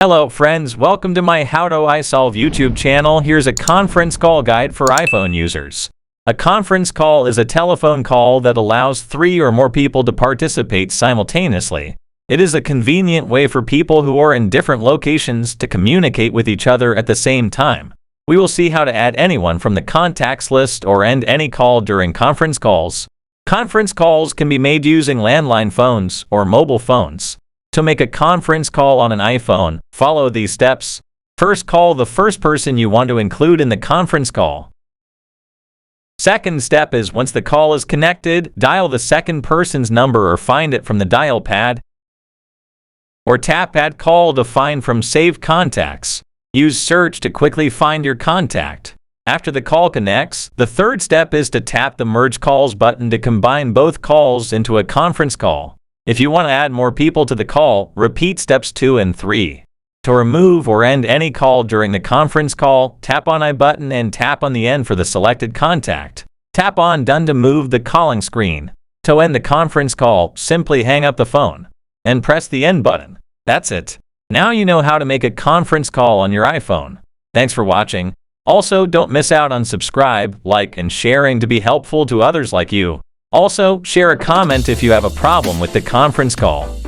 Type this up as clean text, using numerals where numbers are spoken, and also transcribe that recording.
Hello friends, welcome to my How Do I Solve YouTube channel. Here's a conference call guide for iPhone users. A conference call is a telephone call that allows 3 or more people to participate simultaneously. It is a convenient way for people who are in different locations to communicate with each other at the same time. We will see how to add anyone from the contacts list or end any call during conference calls. Conference calls can be made using landline phones or mobile phones. To make a conference call on an iPhone, follow these steps. First, call the first person you want to include in the conference call. Second step is once the call is connected, dial the second person's number or find it from the dial pad. Or tap Add Call to find from Saved Contacts. Use search to quickly find your contact. After the call connects, the third step is to tap the Merge Calls button to combine both calls into a conference call. If you want to add more people to the call, repeat steps 2 and 3. To remove or end any call during the conference call, tap on I button and tap on the end for the selected contact. Tap on Done to move the calling screen. To end the conference call, simply hang up the phone and press the End button. That's it. Now you know how to make a conference call on your iPhone. Thanks for watching. Also, don't miss out on subscribe, like, and sharing to be helpful to others like you. Also, share a comment if you have a problem with the conference call.